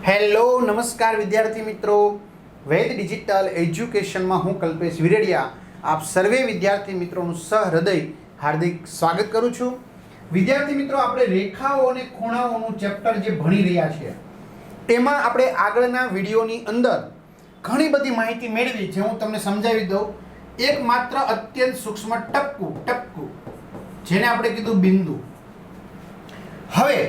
Hello નમસ્કાર વિદ્યાર્થી મિત્રો, વેદ ડિજિટલ એજ્યુકેશનમાં હું કલ્પેશ વિરડિયા આપ સર્વે વિદ્યાર્થી મિત્રોનું સહૃદય હાર્દિક સ્વાગત કરું છું. વિદ્યાર્થી મિત્રો, આપણે રેખાઓ અને ખૂણાઓનું ચેપ્ટર જે ભણી રહ્યા છીએ તેમાં આપણે આગળના વિડીયોની અંદર ઘણી બધી માહિતી મેળવી જે હું તમને સમજાવી દઉં. એક માત્ર અત્યંત સૂક્ષ્મ ટપકું જેને આપણે કીધું બિંદુ. હવે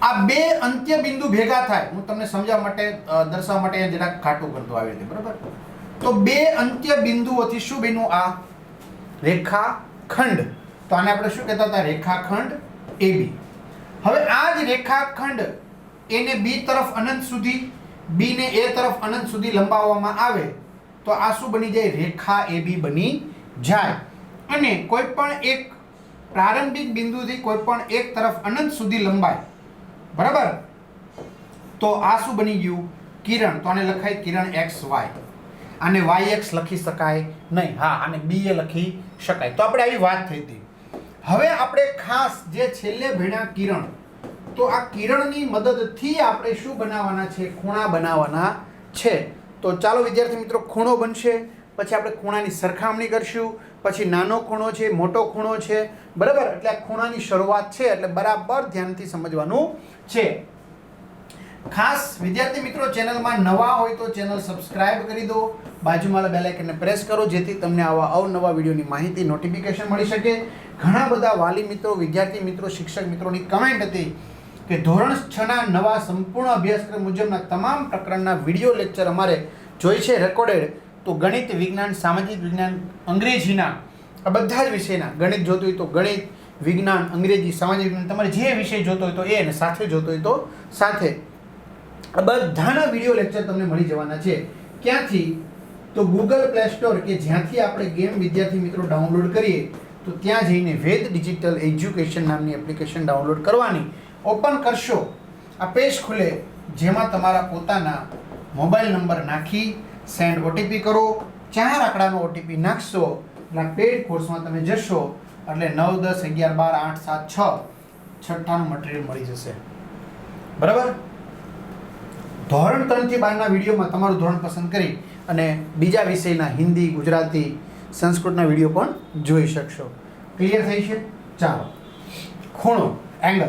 આ બે અંત્ય બિંદુ ભેગા થાય, હું તમને સમજાવવા માટે દર્શાવવા માટે જરાક કાટું કરતો આવી રીતે, બરાબર? તો બે અંત્ય બિંદુઓથી શું બન્યું? આ રેખાખંડ. તો આને આપણે શું કહેતા હતા? રેખાખંડ AB. હવે આ જ રેખાખંડ એને B તરફ અનંત સુધી, B ને A તરફ અનંત સુધી લંબાવવામાં આવે તો આ શું બની જાય? રેખા AB બની જાય. અને કોઈ પણ એક પ્રારંભિક બિંદુથી કોઈ પણ એક તરફ અનંત સુધી લંબાય, બરાબર? તો આ શું બની ગયું? કિરણ. તો આને લખાય કિરણ XY. આને YX લખી શકાય નહીં. હા, આને BA લખી શકાય. તો આપણે આવી વાત થઈ હતી. હવે આપણે ખાસ જે છેલ્લે ભણ્યા કિરણ, તો આ કિરણની મદદથી આપણે શું બનાવવાના છે? ખૂણા બનાવવાના છે. તો ચાલો વિદ્યાર્થી મિત્રો, ખૂણો બનશે, પછી આપણે ખૂણાની સરખામણી કરશું, પછી નાનો ખૂણો છે, મોટો ખૂણો છે, બરાબર? એટલે આ ખૂણાની શરૂઆત છે, એટલે બરાબર ધ્યાનથી સમજવાનું છે. ખાસ વિદ્યાર્થી મિત્રો, ચેનલમાં નવા હોય તો ચેનલ સબસ્ક્રાઇબ કરી દો, બાજુમાં બેલ આઇકનને પ્રેસ કરો જેથી તમને આવા અવનવા વિડીયોની માહિતી નોટિફિકેશન મળી શકે. ઘણા બધા વાલી મિત્રો, વિદ્યાર્થી મિત્રો, શિક્ષક મિત્રોની કમેન્ટ હતી કે ધોરણ 6 ના નવા સંપૂર્ણ અભ્યાસક્રમ મુજબના તમામ પ્રકરણના વિડીયો લેક્ચર અમારે જોઈ છે રેકોર્ડેડ. તો ગણિત, વિજ્ઞાન, સામાજિક વિજ્ઞાન, અંગ્રેજીના આ બધા જ વિષયના, ગણિત જોતું હોય તો ગણિત, વિજ્ઞાન, અંગ્રેજી, સામાજિક વિજ્ઞાન, તમારે જે વિષય જોતો હોય તો એ, અને સાથે જોતો હોય તો સાથે, આ બધાના વિડીયો લેક્ચર તમને મળી જવાના છે. ક્યાંથી? તો ગૂગલ પ્લે સ્ટોર કે જ્યાંથી આપણે ગેમ વિદ્યાર્થી મિત્રો ડાઉનલોડ કરીએ, તો ત્યાં જઈને વેદ ડિજિટલ એજ્યુકેશન નામની એપ્લિકેશન ડાઉનલોડ કરવાની. ઓપન કરશો, આ પેજ ખુલે જેમાં તમારા પોતાના મોબાઈલ નંબર નાખી સેન્ડ OTP કરો. 4 આંકડાનો OTP નાખશો એટલે પેડ કોર્સમાં તમે જશો એટલે 9, 10, 11, 12, 8, 7, 6 છઠ્ઠાનું મટીરિયલ મળી જશે, બરાબર? ધોરણ 3 થી 12 ના વિડીયોમાં તમારું ધોરણ પસંદ કરી અને બીજા વિષયના હિન્દી, ગુજરાતી, સંસ્કૃતના વિડીયો પણ જોઈ શકશો. ક્લિયર થઈ છે? ચાલો, ખૂણો, એંગલ.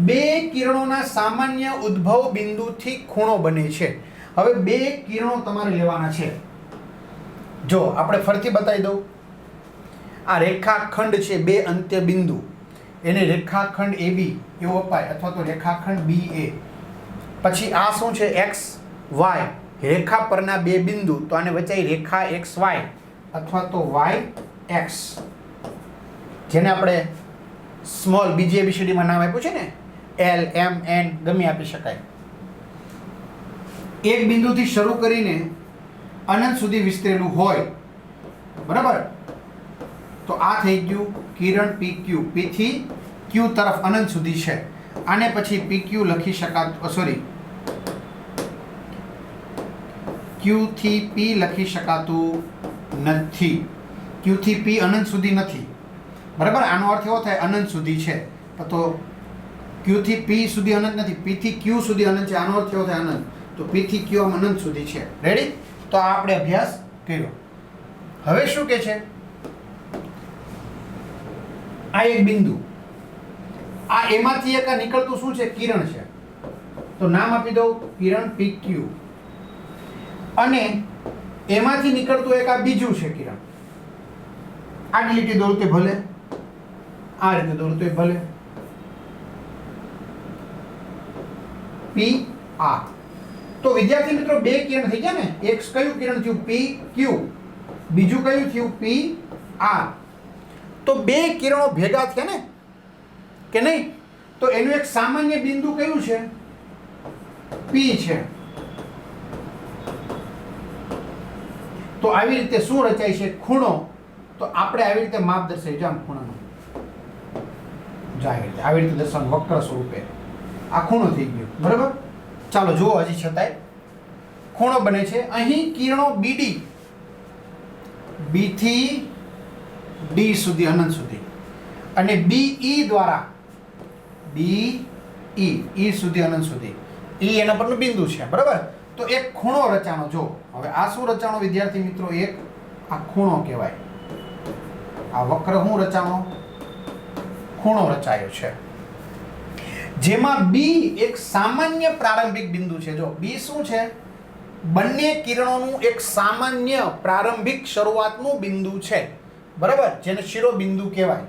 બે કિરણોના સામાન્ય ઉદ્ભવ બિંદુથી ખૂણો બને છે. હવે બે કિરણો તમારે લેવાના છે. જો આપણે ફરીથી બતાવી દઉં, આ રેખાખંડ છે, બે અંત્ય બિંદુ, એને રેખાખંડ AB એવું અપાય, અથવા તો રેખાખંડ BA. પછી આ શું છે? XY, રેખા પરના બે બિંદુ, તો આને વચ્ચે રેખા XY અથવા તો YX, જેને આપણે સ્મોલ બીજી ABCD માં નામ આપ્યું છે ને, L, M, N ગમે આપી શકાય. એક બિંદુથી શરૂ કરીને અનંત સુધી વિસ્તરેલું હોય, બરાબર? તો આ થઈ ગયું કિરણ PQ. P થી Q તરફ અનંત સુધી છે. આને પછી PQ લખી શકાતું, સોરી, Q થી P લખી શકાતું નથી. Q થી P અનંત સુધી નથી, બરાબર? આનો અર્થ એવો થાય અનંત સુધી છે. તો Q થી P સુધી અનંત નથી, P થી Q સુધી અનંત છે. આનો અર્થ એવો થાય અનંત. તો P થી Q અનંત સુધી છે. રેડી? તો આ આપણે અભ્યાસ કર્યો. હવે શું કે છે? આ એક બિંદુ, આ એમાંથી એક નીકળતું શું છે? કિરણ છે. તો નામ આપી દઉં કિરણ PQ. અને એમાંથી નીકળતું એક આ બીજું છે કિરણ. આડી લીટી દોરું તો ભલે, આ રીતે દોરું તો ભલે, PR. તો વિદ્યાર્થી મિત્રો, બે કિરણ થઈ ગયા ને. એક કયું કિરણ થયું? PQ. બીજું કયું થયું? PR. તો બે કિરણો ભેગા થયા ને, કે નહીં? તો એનું એક સામાન્ય બિંદુ કયું છે? P છે. તો આવી રીતે શું રચાય છે? ખૂણો. તો આપણે આવી રીતે માપ દર્શાવી, આમ ખૂણાનો જાય રીતે આવી રીતે દર્શાવવાનું વક્ર સ્વરૂપે. આ ખૂણો થઈ ગયો, બરાબર? ચાલો જુઓ, હજી છતાંય ખૂણો બને છે. અહીં કિરણો BD, B થી D સુધી, અનંત સુધી, અને BE દ્વારા BE, E સુધી અનંત સુધી, ઈ એના પરનું બિંદુ છે, બરાબર. તો એક ખૂણો રચાણો. જો હવે આ શું રચાણો વિદ્યાર્થી મિત્રો? એક આ ખૂણો કહેવાય. આ વક્ર શું રચાણો? ખૂણો રચાયો છે, જેમાં બી એક સામાન્ય પ્રારંભિક બિંદુ છે. જો બી શું છે? બંને કિરણોનું એક સામાન્ય પ્રારંભિક શરૂઆતનું બિંદુ છે, બરાબર, જેને શિરોબિંદુ કહેવાય.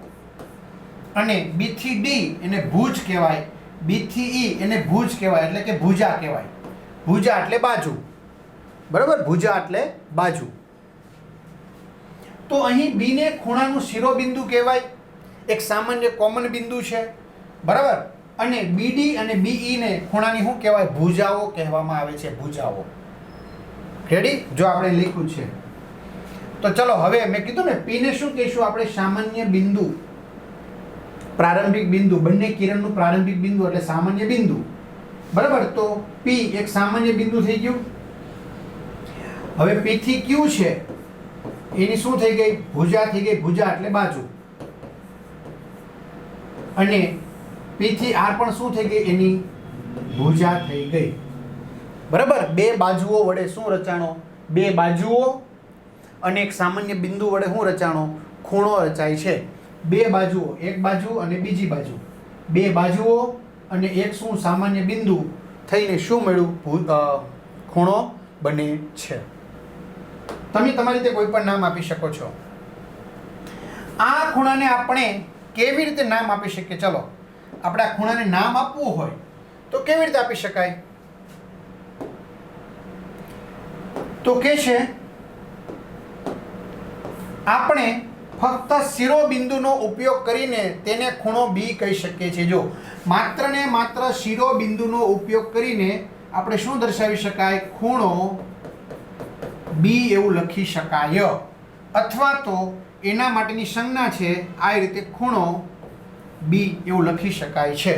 અને બી થી ડી એને ભુજ કહેવાય, બી થી ઈ એને ભુજ કહેવાય, એટલે કે ભુજા કહેવાય. ભુજા એટલે બાજુ, બરાબર, ભુજા એટલે બાજુ. તો અહીં બી ને ખૂણાનું શિરોબિંદુ કહેવાય, એક સામાન્ય કોમન બિંદુ છે, બરાબર. અને બીડી અને બીઈ ને ખૂણાની શું કહેવાય? ભુજાઓ કહેવામાં આવે છે, ભુજાઓ. રેડી? જો આપણે લખ્યું છે તો ચલો હવે મેં કીધું ને પી ને શું કહીશું આપણે? સામાન્ય બિંદુ, પ્રારંભિક બિંદુ. બંને કિરણનું પ્રારંભિક બિંદુ એટલે સામાન્ય બિંદુ, બરાબર. તો પી એક સામાન્ય બિંદુ થઈ ગયું. હવે પી થી ક્યુ છે એની શું થઈ ગઈ? ભુજા થઈ ગઈ. ભુજા એટલે બાજુ. અને પી થી આર પણ શું થઈ ગઈ? એની ભુજા થઈ ગઈ, બરાબર. બે બાજુઓ વડે શું રચાણો? બે બાજુઓ અને એક સામાન્ય બિંદુ વડે શું રચાણો? ખૂણો રચાય છે. બે બાજુઓ, એક બાજુ અને બીજી બાજુ, બે બાજુઓ અને એક શું સામાન્ય બિંદુ થઈને શું મળ્યું? ખૂણો બને છે. તમે તમારી રીતે કોઈ પણ નામ આપી શકો છો. આ ખૂણાને આપણે કેવી રીતે નામ આપી શકીએ? ચલો આપણે આ ખૂણાને નામ આપવું હોય તો કેવી રીતે આપી શકાય? તો કે છે આપણે ફક્ત શિરોબિંદુનો ઉપયોગ કરીને તેને ખૂણો બી કહી શકીએ છીએ. જો માત્ર ને માત્ર શિરોબિંદુનો ઉપયોગ કરીને આપણે શું દર્શાવી શકાય? ખૂણો બી એવું લખી શકાય. અથવા તો એના માટેની સંજ્ઞા છે આ રીતે ખૂણો બી એવું લખી શકાય છે.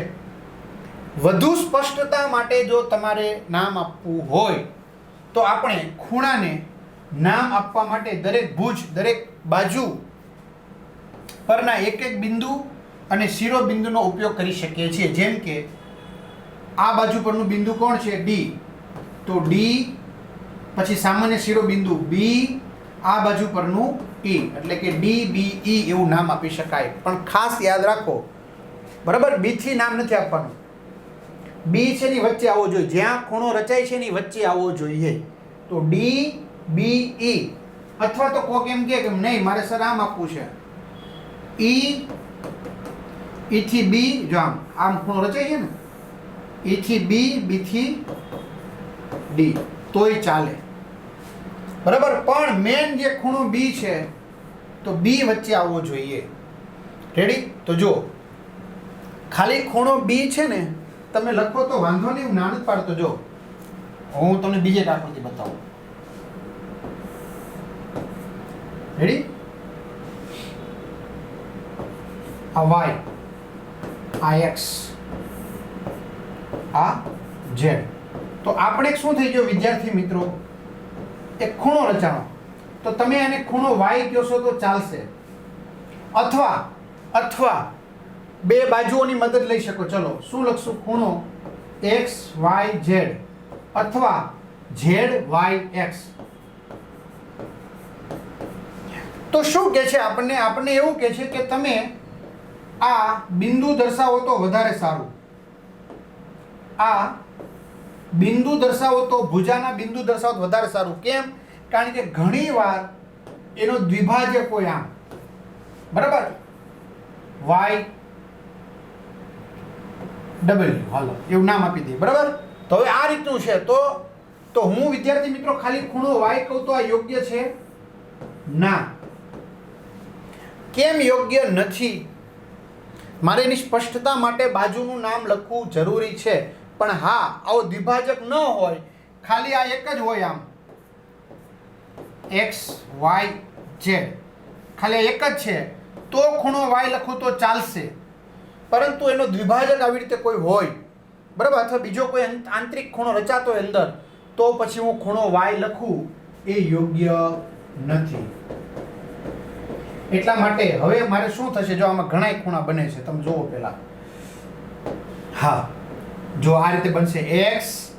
વધુ સ્પષ્ટતા માટે જો તમારે નામ આપવું હોય તો આપણે ખૂણાને નામ આપવા માટે દરેક ભુજ, દરેક બાજુ પરના એક એક બિંદુ અને શિરોબિંદુનો ઉપયોગ કરી શકીએ છીએ. જેમ કે આ બાજુ પરનું બિંદુ કોણ છે? ડી. તો ડી પછી સામાન્ય શિરોબિંદુ બી, આ બાજુ પરનું ઈ, એટલે કે ડી બી ઈ એવું નામ આપી શકાય. પણ ખાસ યાદ રાખો, બરાબર, બી થી નામ નથી આપવાનું. બી છે એની વચ્ચે આવવો જોઈએ, જ્યાં ખૂણો રચાય છે એની વચ્ચે આવવો જોઈએ. તો ડી બી ઈ. અથવા તો કોક એમ કે નહીં મારે સર આમ આપવું છે, ઈ થી બી. જો આમ ખૂણો રચાય છે ને, ઈ થી બી, બી થી ડી, તોય ચાલે, બરાબર. પણ મેન જે ખૂણો બી છે તો બી વચ્ચે આવવો જોઈએ. રેડી? તો જો ખાલી ખૂણો બી છે ને તમે લખો તો વાંધો નહીં, હું નાનું જ પાડતો. જો હું તમને બીજે આકૃતિ બતાવું. રેડી? આ વાય, આ એક્સ, આ ઝેડ. તો આપણે શું થઈ ગયો વિદ્યાર્થી મિત્રો? એક ખૂણો રચાણો. તો તમે એને ખૂણો વાય કહો છો તો ચાલશે. અથવા બે બાજુઓની મદદ લઈ શકો. ચલો શું લખશું? ખૂણો એક્સ વાય ઝેડ અથવા ઝેડ વાય એક્સ. તો શું કહે છે આપણને? આપણને એવું કહે છે કે તમે આ બિંદુ દર્શાવો તો વધારે સારું. આ બિંદુ દર્શાવો તો ભુજાના બિંદુ દર્શાવો તો વધારે સારું. કેમ? કારણ કે ઘણી વાર એનો દ્વિભાજક હોય આમ, બરાબર, વાય ડબલ્યુ, હાલો એવું નામ આપી દઈએ, બરાબર. તો હવે આ રીતનું છે. તો હું વિદ્યાર્થી મિત્રો ખાલી ખૂણો વાય કહું તો આ યોગ્ય છે? ના. કેમ યોગ્ય નથી? મારે એની સ્પષ્ટતા માટે બાજુનું નામ લખવું જરૂરી છે. પણ હા, આવો દ્વિભાજક ન હોય, ખાલી આ એક જ હોય આમ એક્સ વાય ઝેડ, ખાલી એક જ છે, તો ખૂણો વાય લખું તો ચાલશે. પરંતુ એનો દ્વિભાજક આવી રીતે કોઈ હોય, બરાબર, અથવા બીજો કોઈ આંતરિક ખૂણો રચાતો હોય અંદર, તો પછી હું ખૂણો વાય લખું એ યોગ્ય નથી. એટલા માટે હવે મારે શું થશે? જો આમાં ઘણા ખૂણા બને છે, તમે જુઓ પહેલા. હા, જો આ રીતે બનશે x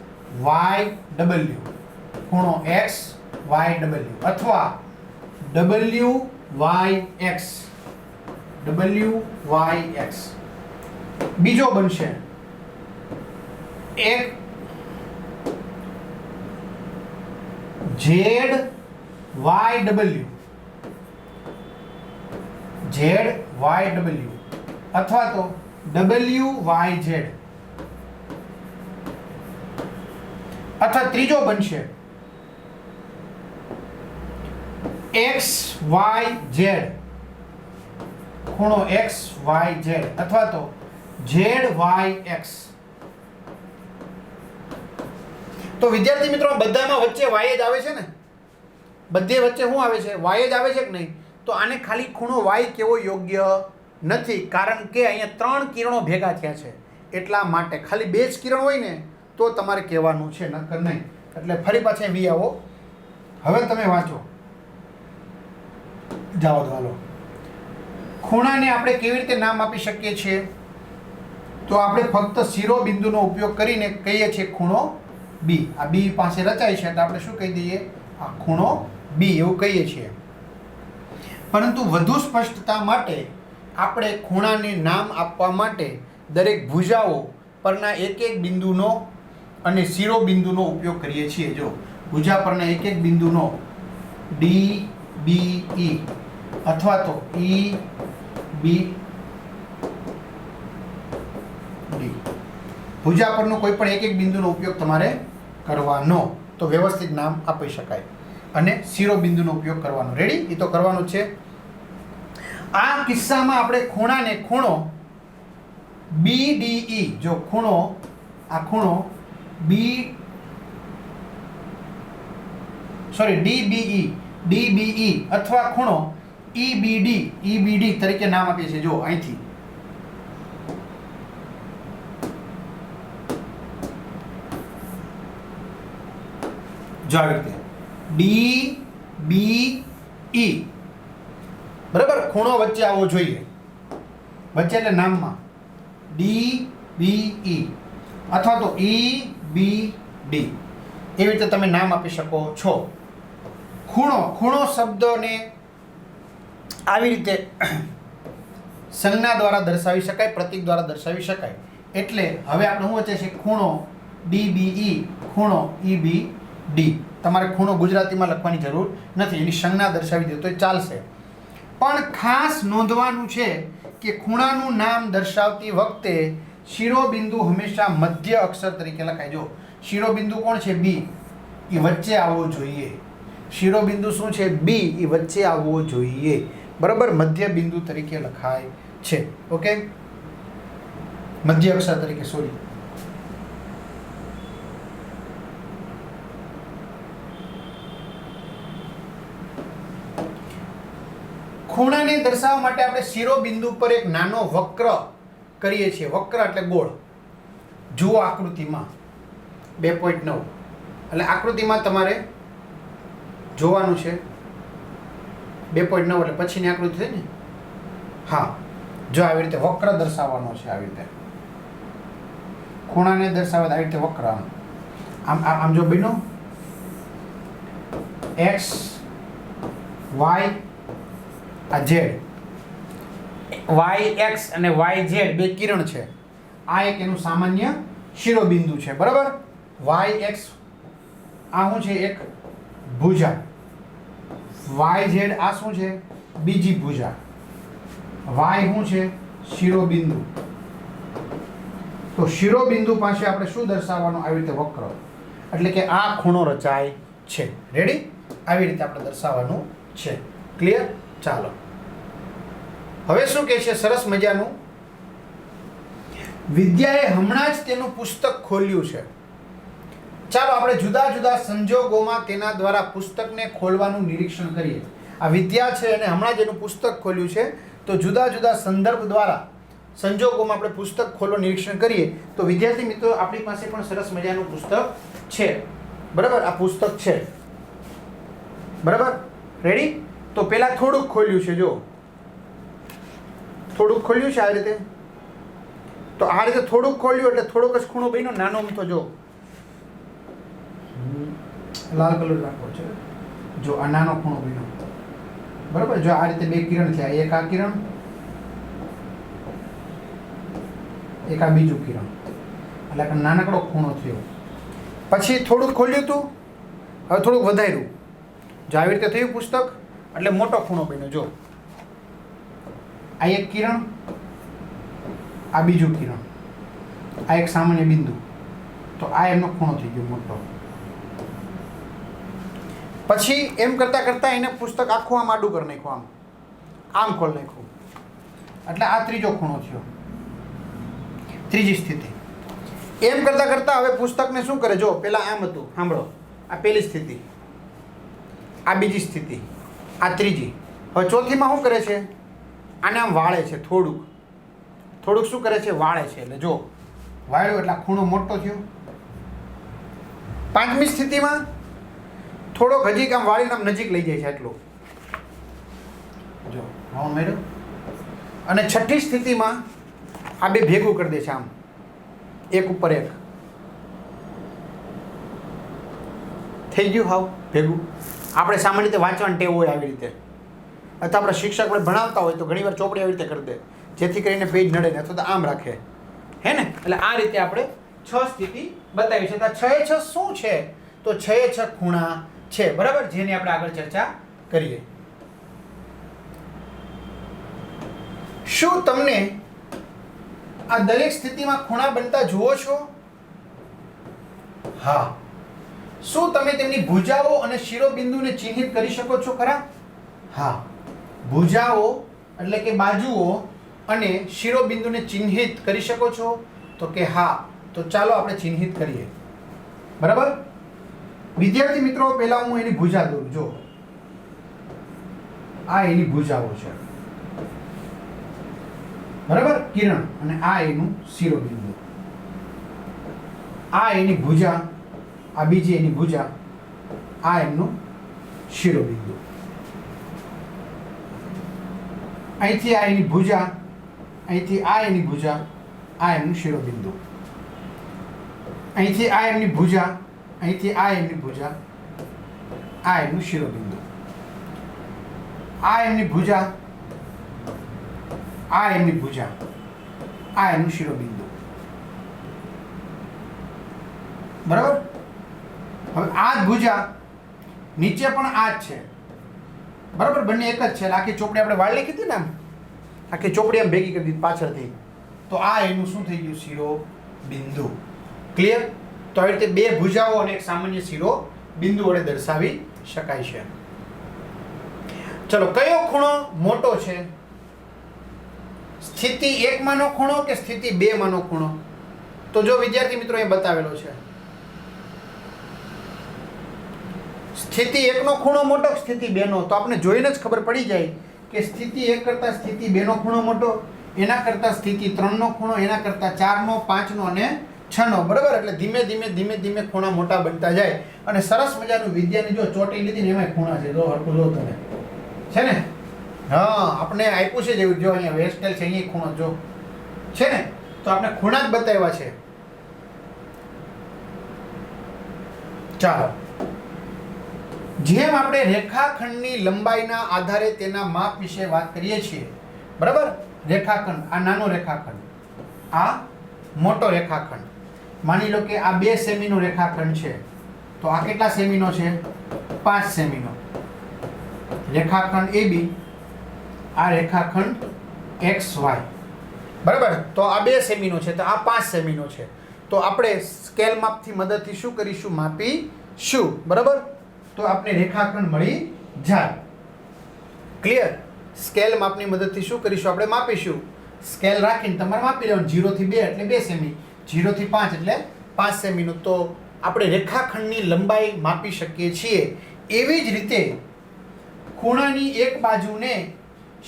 y w, ખૂણો x y w, અથવા w y x, w y x. બીજો બનશે એક z y w, z y w, અથવા તો w y z, અથવા ત્રીજો બનશે x y z, ખૂણો x y z, અથવા તો z y x. તો વિદ્યાર્થી મિત્રો બધામાં વચ્ચે y જ આવે છે ને, બધે વચ્ચે શું આવે છે? y જ આવે છે કે નહીં? તો આને ખાલી ખૂણો y કેવો યોગ્ય નથી, કારણ કે અહીંયા 3 કિરણો ભેગા થયા છે, એટલા માટે ખાલી 2 જ કિરણ હોય ને તો તમારે કહેવાનું છે, નકર નહીં. એટલે ફરી પાછા વી આવો. હવે તમે વાંચો, જાઓ તો હાલો. ખૂણાને આપણે કેવી રીતે નામ આપી શકીએ છીએ? તો આપણે ફક્ત શિરોબિંદુનો ઉપયોગ કરીને કહીએ છીએ ખૂણો B. આ B પાસે રચાય છે તો આપણે શું કહી દઈએ? આ ખૂણો B એવું કહીએ છીએ. પરંતુ વધુ સ્પષ્ટતા માટે આપણે ખૂણાને નામ આપવા માટે દરેક ભુજાઓ પરના એક એક બિંદુનો અને શિરોબિંદુનો ઉપયોગ કરીએ છીએ. જો ભુજા પરના એક એક બિંદુનો D, B, E અથવા તો E, B, D, ભુજા પરનો કોઈ પણ એક એક બિંદુનો ઉપયોગ તમારે કરવાનો, તો વ્યવસ્થિત નામ આપી શકાય. અને શિરોબિંદુનો ઉપયોગ કરવાનો. રેડી? એ તો કરવાનું છે. આ કિસ્સામાં આપણે ખૂણાને ખૂણો BDE, જો ખૂણો આ ખૂણો DBE અથવા ખૂણો EBD તરીકે નામ આપીએ છીએ. જો અહીંથી જો આવી રીતે DBE, બરાબર? ખૂણો વચ્ચે આવવો જોઈએ, વચ્ચે એટલે નામમાં DBE અથવા તો EBD, એવી રીતે તમે નામ આપી શકો છો. ખૂણો શબ્દને આવી રીતે સંજ્ઞા દ્વારા દર્શાવી શકાય, પ્રતીક દ્વારા દર્શાવી શકાય. એટલે હવે આપણે શું વચ્ચે છે? ખૂણો DBE, ખૂણો EBD. તમારે ખૂણો ગુજરાતીમાં લખવાની જરૂર નથી, એની સંજ્ઞા દર્શાવી દે તો ચાલશે. પણ ખાસ નોંધવાનું છે કે ખૂણાનું નામ દર્શાવતી વખતે શિરોબિંદુ હંમેશા મધ્ય અક્ષર તરીકે લખાય. જો શિરોબિંદુ કોણ છે? B, એ વચ્ચે આવવો જોઈએ. શિરોબિંદુ શું છે? B, એ વચ્ચે આવવો જોઈએ, બરાબર? મધ્ય બિંદુ તરીકે લખાય છે. ઓકે, મધ્ય અક્ષર તરીકે, સોરી. ખૂણાને દર્શાવવા માટે આપણે શિરોબિંદુ પર એક નાનો વક્ર કરીએ છીએ. વક્ર એટલે ગોળ. જુઓ આકૃતિમાં 2.9. એટલે આકૃતિમાં તમારે જોવાનું છે 2.9 એટલે પછીની આકૃતિ છે ને. હા, જો આવી રીતે વક્ર દર્શાવવાનો છે. આવી રીતે ખૂણાને દર્શાવવા આવી રીતે વક્ર આમ જો બનો x y આ z, yx અને yz બે કિરણ છે. આ એક એનું સામાન્ય શિરોબિંદુ છે, બરાબર? yx આ શું છે? એક ભુજા. yz આ શું છે? બીજી ભુજા. y શું છે? શિરોબિંદુ. તો શિરોબિંદુ પાસે આપણે શું દર્શાવવાનું? આવી રીતે વક્ર. એટલે કે આ ખૂણો રચાય છે. રેડી? આવી રીતે આપણે દર્શાવવાનું છે. ક્લિયર? ચાલો, હવે શું કહે છે? સરસ મજાનું. વિદ્યાએ હમણાં જ તેનું પુસ્તક ખોલ્યું છે. ચાલો આપણે જુદા જુદા સંજોગોમાં તેના દ્વારા પુસ્તકને ખોલવાનું નિરીક્ષણ કરીએ. આ વિદ્યા છે અને હમણાં જ એનું પુસ્તક ખોલ્યું છે, તો જુદા જુદા સંદર્ભ દ્વારા સંજોગોમાં આપણે પુસ્તક ખોલવાનું નિરીક્ષણ કરીએ. તો વિદ્યાર્થી મિત્રો, આપણી પાસે પણ સરસ મજાનું પુસ્તક છે, બરાબર? આ પુસ્તક છે, બરાબર? રેડી? તો પહેલા થોડુંક ખોલ્યું છે. જો થોડુંક ખોલ્યું છે આવી રીતે. તો આ રીતે થોડુંક ખોલ્યું એટલે થોડોક જ ખૂણો બન્યો, નાનો અમથો. જો લાલ કલર રાખવો છે. જો આ નાનો ખૂણો બન્યો, બરાબર. જો આ રીતે બે કિરણ થયા, એક આ કિરણ, એક આ બીજું કિરણ, એટલે કે નાનકડો ખૂણો થયો. પછી થોડુંક ખોલ્યું હતું, હવે થોડુંક વધાર્યું. જો આવી રીતે થયું પુસ્તક એટલે મોટો ખૂણો બન્યો. જો આ એક કિરણ, આ બીજું કિરણ, આ એક સામાન્ય બિંદુ, તો આ એમનો ખૂણો થઈ ગયો મોટો. પછી એમ કરતાં કરતાં એને પુસ્તક આખું આમ આડું કરી નાખ્યું, આમ ખોલી નાખ્યું, એટલે આ ત્રીજો ખૂણો થયો, ત્રીજી સ્થિતિ. એમ કરતાં કરતાં હવે પુસ્તકને શું કરે? જો પેલા આમ હતું, સાંભળો, આ પહેલી સ્થિતિ, આ બીજી સ્થિતિ, આ ત્રીજી. હવે ચોથીમાં શું કરે છે? આને આમ વાળે છે, થોડુંક થોડુંક શું કરે છે? વાળે છે. એટલે જો વાળ્યો એટલે ખૂણો મોટો થયો. પાંચમી સ્થિતિમાં થોડોક હજી આમ વાળીને આમ નજીક લઈ જાય છે, એટલું. જો રાઉન્ડ મેળ્યો. અને છઠ્ઠી સ્થિતિમાં આ બે ભેગું કરી દે છે, આમ એક ઉપર એક થઈ ગયું, હાવ ભેગું. આપણે સામાન્ય રીતે વાંચવાની ટેવ હોય આવી રીતે, અથવા આપણા શિક્ષક આપણે ભણાવતા હોય તો ઘણીવાર ચોપડી આવી રીતે કરી દે, જેથી કરીને પેજ નડે ને, અથવા તો આમ રાખે, હે ને? એટલે આ રીતે આપણે 6 સ્થિતિ બતાવી છે. તો 6 એ 6 શું છે? તો 6 એ 6 ખૂણા છે, બરાબર, જેની આપણે આગળ ચર્ચા કરીએ. શું તમને આ દરેક સ્થિતિમાં ખૂણા બનતા જુઓ છો? હા. શું તમે તેમની ભુજાઓ અને શિરોબિંદુને ચિહ્નિત કરી શકો છો ખરા? હા. ભુજાઓ એટલે કે બાજુઓ અને શિરોબિંદુને ચિહ્નિત કરી શકો છો? તો કે હા. તો ચાલો આપણે ચિહ્નિત કરીએ, બરાબર. વિદ્યાર્થી મિત્રો, પહેલા હું એની ભુજા દોરું. જો આ એની ભુજાઓ છે, બરાબર, કિરણ, અને આ એનું શિરોબિંદુ. આ એની ભુજા, આ બીજી એની ભુજા, આ એમનું શિરોબિંદુ. અહીંથી આ એની ભુજા, અહીંથી આ એની ભુજા, આ એમનું શિરોબિંદુ. અહીંથી આ એમની ભુજા, અહીંથી આ એમની ભુજા, આ એમનું શિરોબિંદુ. આ એમની ભુજા, આ એમની ભુજા, આ એમનું શિરોબિંદુ, બરાબર. હવે આ જ ભુજા, નીચે પણ આ જ છે, બરાબર, બંને એક જ છે. એટલે આખી ચોપડી આપણે વાળ લખી હતી ને, આમ આખી ચોપડી આમ ભેગી કરી દીધી પાછળથી, તો આ એનું શું થઈ ગયું? શિરોબિંદુ. ક્લિયર? તો આવી રીતે બે ભુજાઓ અને એક સામાન્ય શિરોબિંદુ વડે દર્શાવી શકાય છે. ચલો, કયો ખૂણો મોટો છે? સ્થિતિ 1 માંનો ખૂણો કે સ્થિતિ 2 માંનો ખૂણો? તો જો વિદ્યાર્થી મિત્રો એ બતાવેલો છે, સ્થિતિ 1 નો ખૂણો મોટો, સ્થિતિ 2 નો. તો આપણે જોઈને જ ખબર પડી જાય કે સ્થિતિ 1 કરતા સ્થિતિ 2 નો ખૂણો મોટો, એના કરતા સ્થિતિ 3 નો ખૂણો, એના કરતા 4 નો, 5 નો અને 6 નો, બરાબર. એટલે ધીમે ધીમે ખૂણા મોટા બનતા જાય. અને સરસ મજાનું વિદ્યાની જો ચોટી લીધી ને, એમાં ખૂણા છે. જો હરખું જો તમે, છે ને? હા, આપણે આપ્યું છે જેવું. જો અહીંયા વેસ્ટેલ છે, અહીંયા ખૂણો જો છે ને, તો આપણે ખૂણા જ બતાવ્યા છે. ચાલો, જેમ આપણે રેખાખંડની લંબાઈના આધારે તેના માપ વિશે વાત કરીએ છીએ, બરાબર. રેખાખંડ, આ નાનો રેખાખંડ, આ મોટો રેખાખંડ. માની લો કે આ 2 સેમીનો રેખાખંડ છે, તો આ કેટલા સેમીનો છે? 5 સેમીનો રેખાખંડ AB. આ રેખાખંડ XY, બરાબર. તો આ 2 સેમીનો છે, તો આ 5 સેમીનો છે. તો આપણે સ્કેલ માપથી મદદથી શું કરીશું? માપીશું, બરાબર. તો આપણે રેખાખંડ મળી જાય. ક્લિયર? સ્કેલ માપની મદદથી શું કરીશું? આપણે માપીશું. સ્કેલ રાખીને તમારે માપી લેવાનું. 0 થી 2 એટલે 2 સેમી, 0 થી 5 એટલે 5 સેમીનું. તો આપણે રેખાખંડની લંબાઈ માપી શકીએ છીએ. એવી જ રીતે ખૂણાની એક બાજુને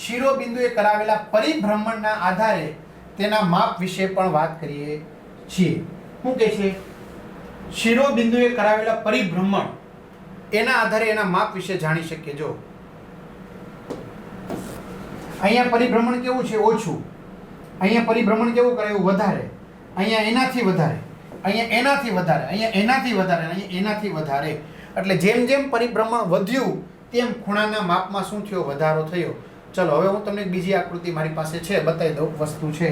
શિરોબિંદુએ કરાવેલા પરિભ્રમણના આધારે તેના માપ વિશે પણ વાત કરીએ છીએ. શું કહે છે? શિરોબિંદુએ કરાવેલા પરિભ્રમણ, એના આધારે એના માપ વિશે જાણી શકીએ. જો અહીંયા પરિભ્રમણ કેવું છે? ઓછું. અહીંયા પરિભ્રમણ કેવું કરે? એવું વધારે. અહીંયા એનાથી વધારે, અહીંયા એનાથી વધારે, અહીંયા એનાથી વધારે, અહીંયા એનાથી વધારે. એટલે જેમ જેમ પરિભ્રમણ વધ્યું તેમ ખૂણાના માપમાં શું થયો? વધારો થયો. ચલો હવે હું તમને બીજી આકૃતિ મારી પાસે છે બતાવી દઉં. વસ્તુ છે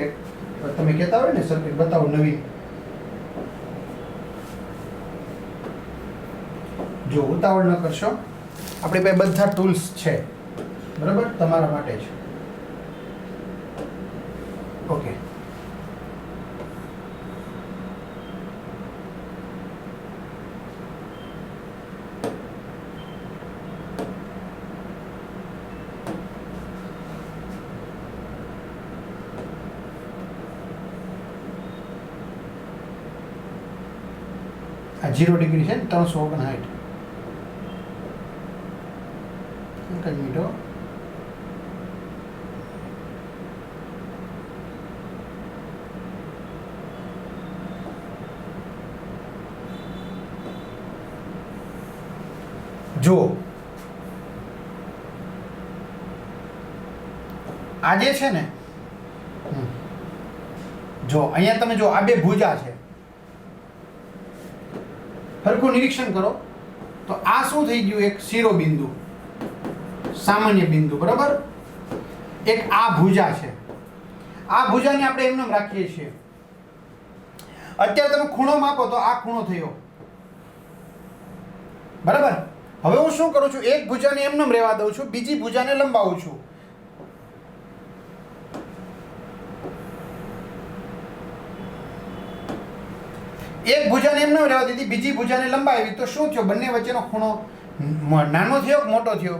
તમે કહેતા હોય ને સર્કિટ બતાવો નવી. જો ઉતાવળ ન કરશો, આપણી પાસે બધા ટૂલ્સ છે બરાબર, તમારા માટે છે. ઓકે, આ 0 ડિગ્રી છે ને 359. એક જ મિનિટ હો. જો આજે છે ને, જો અહીંયા તમે જો આ બે ભુજા છે, હરખું નિરીક્ષણ કરો તો આ શું થઈ ગયું? એક શિરોબિંદુ, સામાન્ય બિંદુ બરાબર. એક આ ભુજા છે, આ ભુજાને આપણે એમને રાખીએ છીએ. અત્યારે તમે ખૂણો માપો તો આ ખૂણો થયો બરાબર. હવે હું શું કરું છું? એક ભુજાને એમને રહેવા દઉં છું, બીજી ભુજાને લંબાવું છું. એક ભુજાને એમને રહેવા દીધી, બીજી ભુજાને લંબાવી તો શું થયો? બંને વચ્ચેનો ખૂણો નાનો થયો કે મોટો થયો?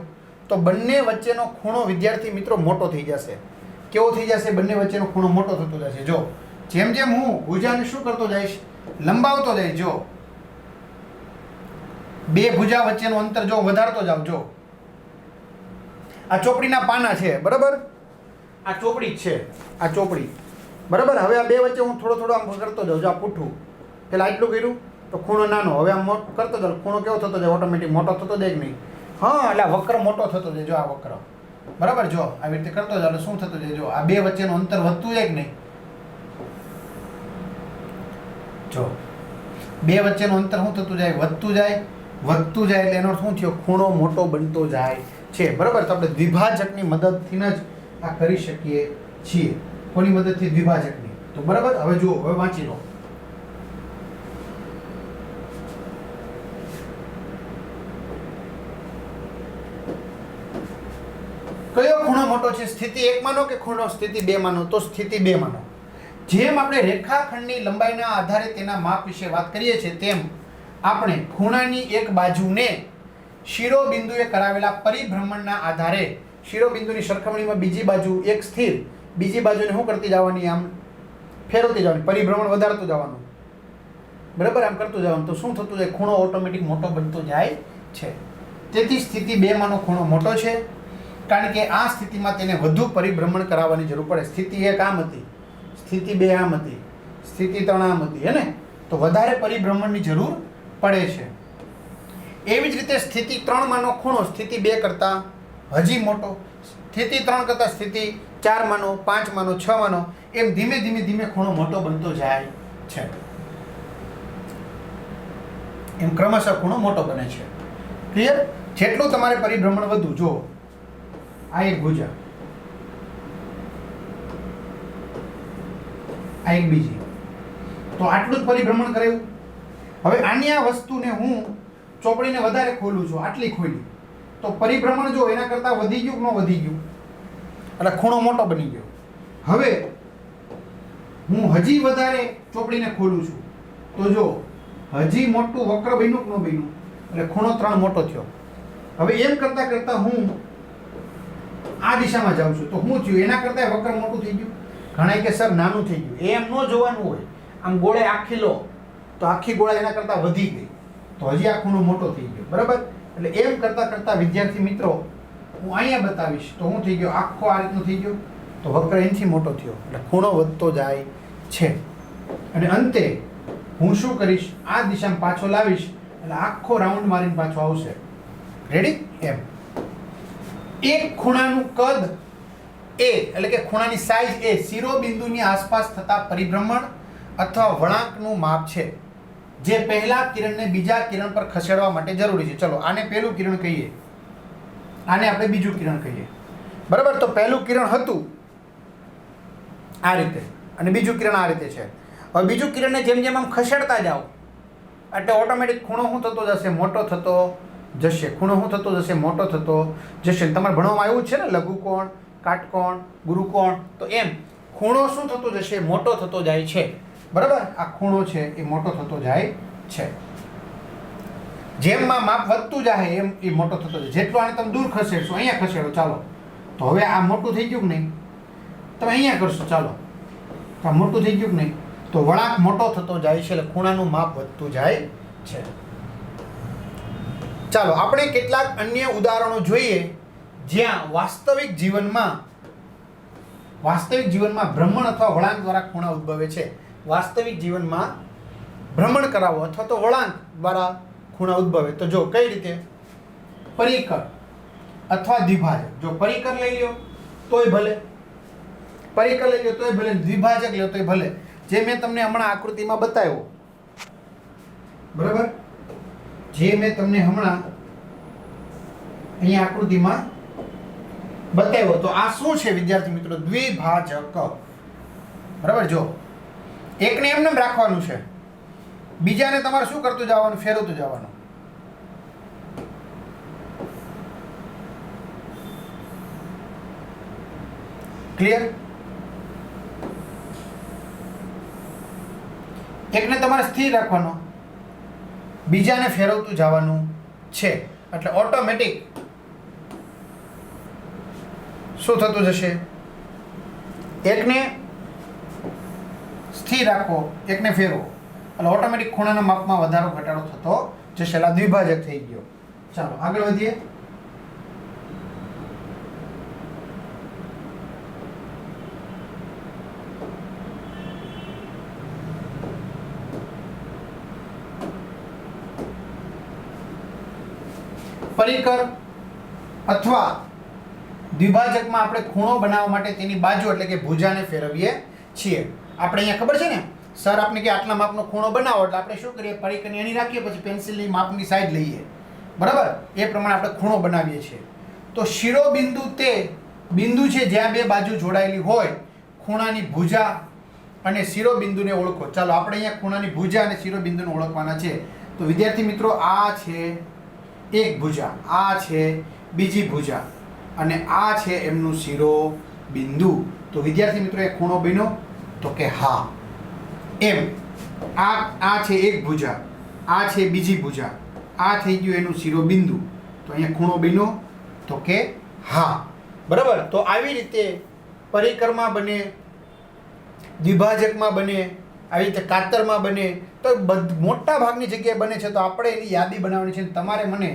તો બંને વચ્ચેનો ખૂણો વિદ્યાર્થી મિત્રો મોટો થઈ જશે. કેવો થઈ જશે? બંને વચ્ચેનો ખૂણો મોટો થતો જશે. જો જેમ જેમ હું ભુજાને શું કરતો જઈશ? લંબાવતો જઈશ. જો બે ભુજા વચ્ચેનું અંતર જો વધારતો જાવ. જો આ ચોપડીના પાના છે બરાબર, આ ચોપડી જ છે, આ ચોપડી બરાબર. હવે આ બે વચ્ચે હું થોડો થોડો આમ કરતો જાઉં. જો આ પુઠ્ઠું પેલા આટલું કર્યું તો ખૂણો નાનો, હવે આમ કરતો જાવ, ખૂણો કેવો થતો જાય? ઓટોમેટિક મોટો થતો જાય કે નહીં? હા, એટલે વક્ર મોટો થતો જાય. જો આ વક્ર બરાબર, જો આવી રીતે કરતો જાવ એટલે શું થતું જાય? જો આ બે વચ્ચેનું અંતર વધતું જાય કે નહીં? જો બે વચ્ચેનું અંતર શું થતું જાય? વધતું જાય. વધતું જાય એટલે એનો શું થયો? ખૂણો મોટો બનતો જાય છે બરાબર. તો આપણે દ્વિભાજકની મદદથી જ આ કરી શકીએ છીએ. કોની મદદથી? દ્વિભાજકની. તો બરાબર, હવે જુઓ, હવે વાંચી લો. કયો ખૂણો મોટો છે? સ્થિતિ 1 માનો કે ખૂણો સ્થિતિ 2 માનો? તો સ્થિતિ 2 માનો. જેમ આપણે રેખાખંડની લંબાઈના આધારે તેના માપ વિશે વાત કરીએ છીએ, તેમ આપણે ખૂણાની એક બાજુને શિરોબિંદુએ કરાવેલા પરિભ્રમણના આધારે શિરોબિંદુની સરખામણીમાં બીજી બાજુ એક સ્થિર, બીજી બાજુને શું કરતી જવાની? આમ ફેરવતી જવાની, પરિભ્રમણ વધારતું જવાનું બરાબર, આમ કરતું જવાનું. તો શું થતું જાય? ખૂણો ઓટોમેટિક મોટો બનતો જાય છે. તેથી સ્થિતિ 2 માનો ખૂણો મોટો છે, કારણ કે આ સ્થિતિમાં તેને વધુ પરિભ્રમણ કરાવવાની જરૂર પડે. સ્થિતિ 1 આમ હતી, સ્થિતિ 2 આમ હતી, સ્થિતિ 3 આમ હતી, હે ને? તો વધારે પરિભ્રમણની જરૂર પડે છે. એવી જ રીતે સ્થિતિ 3 માનો ખૂણો સ્થિતિ 2 કરતાં હજી મોટો, સ્થિતિ 3 કરતાં સ્થિતિ 4 માનો, 5 માનો, 6 માનો, એમ ધીમે ધીમે ધીમે ખૂણો મોટો બનતો જાય છે. એમ ક્રમશઃ ખૂણો મોટો બને છે. ક્લિયર? જેટલું તમારે પરિભ્રમણ વધુ, જો આ એક ભુજા, આ એક બીજી, તો આટલું જ પરિભ્રમણ કરાયું. હવે આની આ વસ્તુને હું ચોપડીને વધારે ખોલું છું, આટલી ખોલી, તો પરિભ્રમણ જો એના કરતાં વધી ગયું કે ન વધી ગયું? એટલે ખૂણો મોટો બની ગયો. હવે હું હજી વધારે ચોપડીને ખોલું છું, તો જો હજી મોટું વક્ર બન્યું કે ન બન્યું? એટલે ખૂણો 3 મોટો થયો. હવે એમ કરતાં કરતાં હું આ દિશામાં જાઉં છું, તો શું થયું? એના કરતાં વક્ર મોટું થઈ ગયું. ઘણા કે સર નાનું થઈ ગયું. એમ ન જોવાનું હોય. આમ ગોળે આખી લો તો આખી ગોળા એના કરતાં વધી ગઈ, તો હજી આ ખૂણો મોટો થઈ ગયો બરાબર. એટલે એમ કરતાં કરતાં વિદ્યાર્થી મિત્રો હું અહીંયા બતાવીશ તો શું થઈ ગયો? આખો આ રીતનું થઈ ગયો, તો વક્ર એનાથી મોટો થયો, એટલે ખૂણો વધતો જાય છે. અને અંતે હું શું કરીશ? આ દિશામાં પાછો લાવીશ, એટલે આખો રાઉન્ડ મારીને પાછો આવશે. રેડી? એમ એક ખૂણાનું કદ એ એટલે કે ખૂણાની સાઈઝ એ શિરોબિંદુની આસપાસ થતા પરિભ્રમણ અથવા વળાંકનું માપ છે જે પહેલા કિરણને બીજા કિરણ પર ખસેડવા માટે જરૂરી છે. ચલો આને પહેલું કિરણ કહીએ, આને આપણે બીજું કિરણ કહીએ. બરાબર, તો પહેલું કિરણ હતું આ રીતે અને બીજું કિરણ આ રીતે છે. હવે બીજું કિરણને જેમ જેમ આમ ખસેડતા જાઓ એટલે ઓટોમેટિક ખૂણો શું થતો જશે? મોટો થતો જશે. ખૂણો શું થતો જશે? મોટો થતો જશે. તમારે ભણવામાં આવ્યું છે ને લઘુકોણ, કાટકોણ, ગુરુકોણ, તો એમ ખૂણો શું થતો જશે? મોટો થતો જાય છે. બરાબર, આ ખૂણો છે એ મોટો થતો જાય છે. જેમ માપ વધતું જાય એમ એ મોટો થતો જાય. જેટલું આને તમે દૂર ખસેડશો, અહીંયા ખસેડો ચાલો, તો હવે આ મોટું થઈ ગયું કે નહીં? તમે અહીંયા કરશો ચાલો, તો આ મોટું થઈ ગયું કે નહીં? તો વળાંક મોટો થતો જાય છે એટલે ખૂણાનું માપ વધતું જાય છે. ચાલો આપણે કેટલાક અન્ય ઉદાહરણો જોઈએ જ્યાં વાસ્તવિક જીવનમાં ભ્રમણ અથવા વળાંક દ્વારા ખૂણા ઉદ્ભવે છે. વાસ્તવિક જીવનમાં ભ્રમણ કરાવો અથવા તો વળાંક દ્વારા ખૂણા ઉદ્ભવે. તો જો કઈ રીતે? પરિકર અથવા દ્વિભાજક. જો પરિકર લઈ લ્યો તોય ભલે, પરિકર લઈ લ્યો તોય ભલે, દ્વિભાજક લ્યો તોય ભલે. જે મેં તમને હમણાં આકૃતિમાં બતાવ્યો, બરાબર, જે મેં તમને હમણાં અહીંયા આકૃતિમાં બતાવ્યો, તો આ શું છે વિદ્યાર્થી મિત્રો? દ્વિભાજક. બરાબર, જો એકને એમને રાખવાનું છે, બીજાને તમારે શું કરતું જવાનું? ફેરવતું જવાનું. ક્લિયર? એકને તમારે સ્થિર રાખવાનો, બીજાને ફેરવતું જવાનું છે. એટલે ઓટોમેટિક શું થતું જશે? એકને સ્થિર રાખો, એકને ફેરવો એટલે ઓટોમેટિક ખૂણાના માપમાં વધારો ઘટાડો થતો જશે. એટલે દ્વિભાજક થઈ ગયો. ચાલો આગળ વધીએ. પરિકર અથવા દ્વિભાજકમાં આપણે ખૂણો બનાવવા માટે તેની બાજુ એટલે કે ભુજાને ફેરવીએ છીએ. આપણે અહીંયા ખબર છે ને, સર આપણે કે આટલા માપનો ખૂણો બનાવો એટલે આપણે શું કરીએ? પરિકરની એની રાખીએ, પછી પેન્સિલની માપની સાઈડ લઈએ. બરાબર, એ પ્રમાણે આપણે ખૂણો બનાવીએ છીએ. તો શિરોબિંદુ તે બિંદુ છે જ્યાં બે બાજુ જોડાયેલી હોય. ખૂણાની ભુજા અને શિરોબિંદુને ઓળખો. ચાલો આપણે અહીંયા ખૂણાની ભુજા અને શિરોબિંદુને ઓળખવાના છે. તો વિદ્યાર્થી મિત્રો, આ છે એક ભુજા, આ છે બીજી ભુજા અને આ છે એમનું શિરોબિંદુ. તો વિદ્યાર્થી મિત્રો એ ખૂણો બન્યો? તો કે હા. એમ આ છે એક ભુજા, આ છે બીજી ભુજા, આ થઈ ગયું એનું શિરોબિંદુ. તો અહીંયા ખૂણો બન્યો? તો કે હા. બરાબર, તો આવી રીતે પરિકરમાં બને, દ્વિભાજકમાં બને, આવી રીતે કાતરમાં બને, તો મોટા ભાગની જગ્યાએ બને છે. તો આપણે એની યાદી બનાવવાની છે. તમારે મને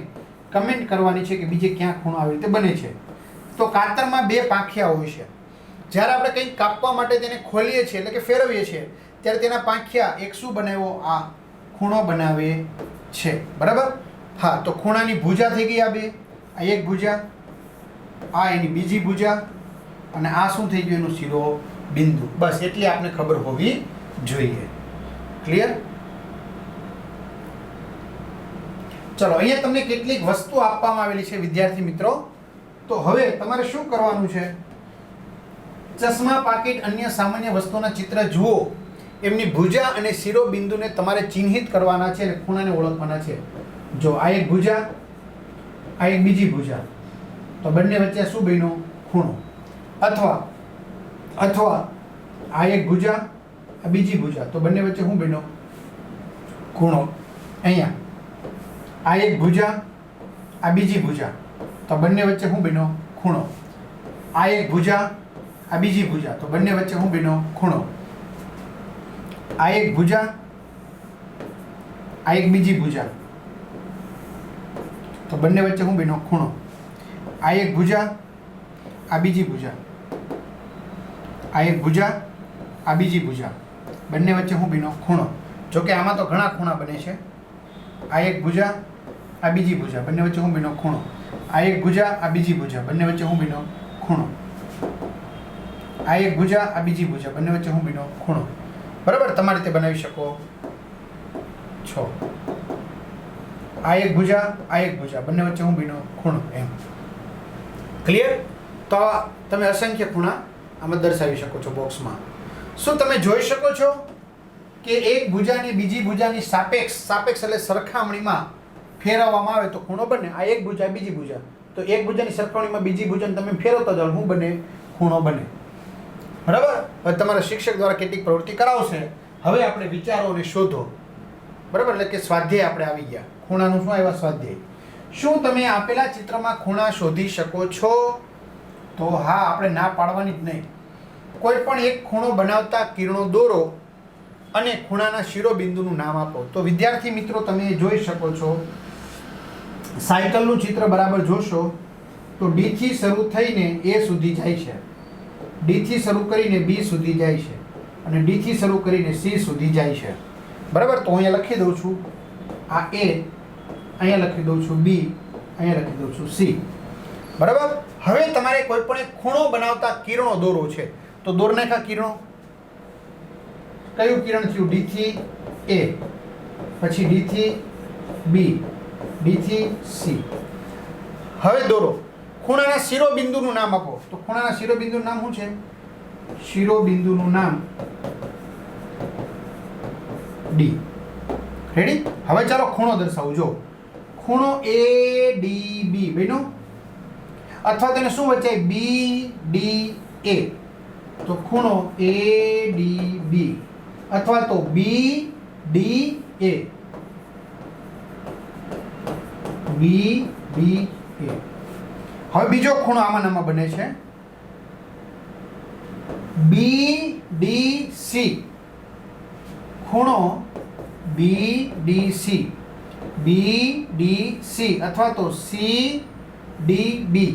કમેન્ટ કરવાની છે કે બીજે ક્યાં ખૂણો આવી રીતે બને છે. તો કાતરમાં બે પાંખિયા હોય છે. જ્યારે આપણે કંઈક કાપવા માટે તેને ખોલીએ છીએ એટલે કે ફેરવીએ છીએ ત્યારે તેના પાંખિયા એક શું બનાવ્યો? આ ખૂણો બનાવે છે. બરાબર, હા. તો ખૂણાની ભુજા થઈ ગઈ આ બે, આ એક ભુજા, આ એની બીજી ભુજા અને આ શું થઈ ગયું? એનું શિરોબિંદુ. બસ એટલી આપણે ખબર હોવી જોઈએ. ક્લિયર? ચલો અહીંયા તમને કેટલીક વસ્તુ આપવામાં આવેલી છે વિદ્યાર્થી મિત્રો. તો હવે તમારે શું કરવાનું છે? ચશ્મા, પાકીટ, અન્ય સામાન્ય વસ્તુના ચિત્ર જુઓ, એમની ભુજા અને શિરોબિંદુને તમારે ચિહ્નિત કરવાના છે અને ખૂણાને ઓળખવાના છે. જો આ એક ભુજા, આ એક બીજી ભુજા, તો બંને વચ્ચે શું બન્યો? ખૂણો. અથવા આ એક ભુજા, આ બીજી ભુજા, તો બંને વચ્ચે શું બન્યો? ખૂણો. અહીંયા આ એક ભુજા, આ બીજી ભુજા, તો બંને વચ્ચે શું બન્યો? ખૂણો. આ એક ભુજા, આ બીજી ભુજા, તો બંને વચ્ચે શું બન્યો? ખૂણો. આ એક ભુજા, આ એક બીજી ભુજા, તો બંને વચ્ચે શું બન્યો? ખૂણો. આ એક ભુજા, આ બીજી ભુજા, આ એક ભુજા, આ બીજી ભુજા, બંને વચ્ચે શું બન્યો? ખૂણો. જોકે આમાં તો ઘણા ખૂણા બને છે. આ એક ભુજા, આ બીજી ભુજા, બંને વચ્ચે શું બન્યો? ખૂણો. આ એક ભુજા, આ બીજી ભુજા, બંને વચ્ચે શું બન્યો? ખૂણો. આ એક ભુજા, આ બીજી ભુજા, બંને વચ્ચે હું બીનો ખૂણો. બરાબર, તમારી રીતે બનાવી શકો છો. આ એક ભુજા, આ એક ભુજા, બંને વચ્ચે હું બીનો ખૂણો. એમ ક્લિયર? તો તમે અસંખ્ય ખૂણા આમાં દર્શાવી શકો છો બોક્સમાં. શું તમે જોઈ શકો છો કે એક ભુજાની બીજી ભુજાની સાપેક્ષ એટલે સરખામણીમાં ફેરવવામાં આવે તો ખૂણો બને? આ એક ભુજા, બીજી ભુજા, તો એક ભુજાની સરખામણીમાં બીજી ભુજાને તમે ફેરવતા જાઓ, શું બને? ખૂણો બને. બરાબર. હવે તમારા શિક્ષક દ્વારા કેટલીક પ્રવૃત્તિ કરાવશે. હવે આપણે વિચારો અને શોધો. બરાબર, એટલે કે સ્વાધ્યાય આપણે આવી ગયા. ખૂણાનું શું આવ્યા? સ્વાધ્યાય. શું તમે આપેલા ચિત્રમાં ખૂણા શોધી શકો છો? તો હા, આપણે ના પાડવાની જ નહીં. કોઈ પણ એક ખૂણો બનાવતા કિરણો દોરો અને ખૂણાના શિરોબિંદુનું નામ આપો. તો વિદ્યાર્થી મિત્રો, તમે જોઈ શકો છો સાયકલનું ચિત્ર બરાબર જોશો તો ડી થી શરૂ થઈને એ સુધી જાય છે, ડી થી શરૂ કરીને બી સુધી જાય છે અને ડી થી શરૂ કરીને સી સુધી જાય છે. બરાબર, તો અહીંયા લખી દઉં છું આ એ, અહીંયા લખી દઉં છું બી, અહીંયા લખી દઉં છું સી. બરાબર. હવે તમારે કોઈ પણ એક ખૂણો બનાવતા કિરણો દોરો છે, તો દોર નાખા કિરણો. કયું કિરણ થયું? ડી થી એ, પછી ડી થી બી, ડી થી સી. હવે દોરો. ખૂણાના શિરોબિંદુનું નામ આપો. તો ખૂણાના શિરોબિંદુનું નામ શું છે? શિરોબિંદુનું નામ ડી. રેડી? હવે ચાલો ખૂણો દર્શાવું. જો ખૂણો એ ડી બી બન્યો, અથવા તેને શું વચાય? બી ડી એ. તો ખૂણો એ ડી બી અથવા તો બી ડી એ, બી ડી એ. હવે બીજો ખૂણો આમાં નામાં બને છે બી ડી સી. ખૂણો B D C, B D C અથવા તો સી ડી બી.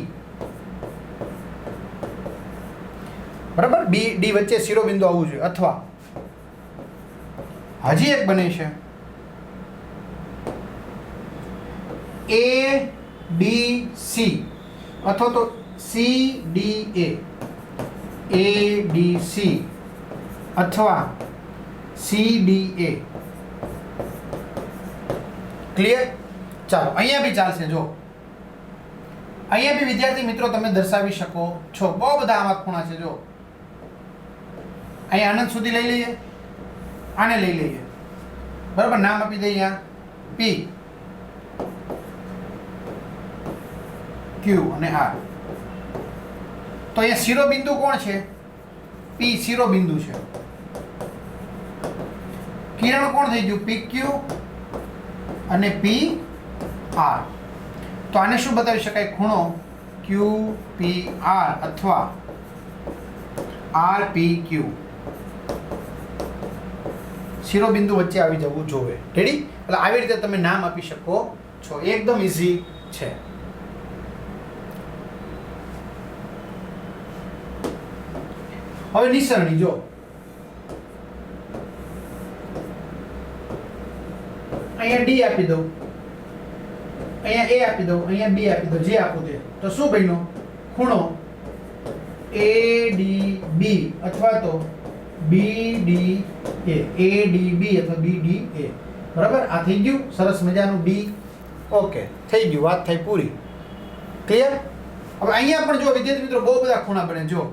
બરાબર, બી ડી વચ્ચે શિરોબિંદુ આવવું જોઈએ. અથવા હજી એક બને છે એ ડી સી અથવા તો સી ડી એ, એ ડી સી અથવા સી ડી એ. ક્લિયર? ચાલો, અહીંયા બી ચાલશે. જો અહીંયા બી વિદ્યાર્થી મિત્રો તમે દર્શાવી શકો છો. બહુ બધા આમાં ખૂણા છે. જો અહીંયા અનંત સુધી લઈ લઈએ, આને લઈ લઈએ. બરાબર, નામ આપી દઈએ અહીંયા પી, ક્યુ અને આર. તો અહીંયા શિરોબિંદુ કોણ છે? પી શિરોબિંદુ છે. કિરણ કોણ થઈ ગયું? પી ક્યુ અને પી આર. તો આને શું બતાવી શકાય? ખૂણો ક્યુ પી આર અથવા આર પી ક્યુ. શિરોબિંદુ વચ્ચે આવી જવું જોઈએ. રેડી? એટલે આવી રીતે તમે નામ આપી શકો છો. એકદમ ઈઝી છે. હવે નિસરણી. જો અહીંયા ડી આપી દઉં, અહીંયા એ આપી દઉં, અહીંયા બી આપી દઉં, જે આપું તે. તો શું બન્યો? ખૂણો એ ડી બી અથવા તો બી ડી એ, એ ડી બી અથવા બી ડી એ. બરાબર, આ થઈ ગયું સરસ મજાનું ડી. ઓકે, થઈ ગયું, વાત થઈ પૂરી. ક્લિયર? હવે અહીંયા પણ જો વિદ્યાર્થી મિત્રો બહુ બધા ખૂણા બને. જો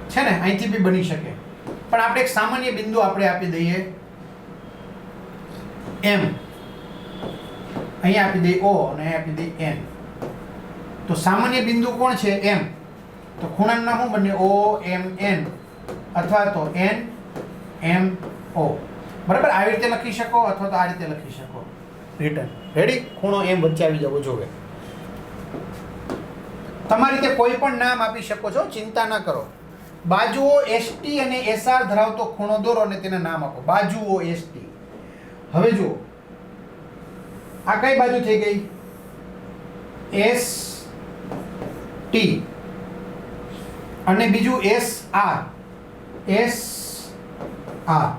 છે ને, અહીંથી બી બની શકે, પણ આપણે એક સામાન્ય બિંદુ આપણે આપી દઈએ એમ. અહીંયા આપી દઈએ ઓ અને અહીંયા આપી દઈએ એન. તો સામાન્ય બિંદુ કોણ છે? એમ. તો ખૂણાનું નામ શું બને? ઓ એમ એન અથવા તો એન એમ ઓ. બરાબર, આવી રીતે લખી શકો અથવા તો આ રીતે લખી શકો. રિટર્ન. રેડી? ખૂણો એમ વચ્ચે આવી જવો જોઈએ. તમારી રીતે કોઈ પણ નામ આપી શકો છો, ચિંતા ના કરો. બાજુઓ એસટી અને એસઆર ધરાવતો ખૂણો દોરો અને તેને નામ આપો. બાજુઓ એસટી. હવે જુઓ, આ કઈ બાજુ થઈ ગઈ? એસ ટી અને બીજું એસ આર. S R.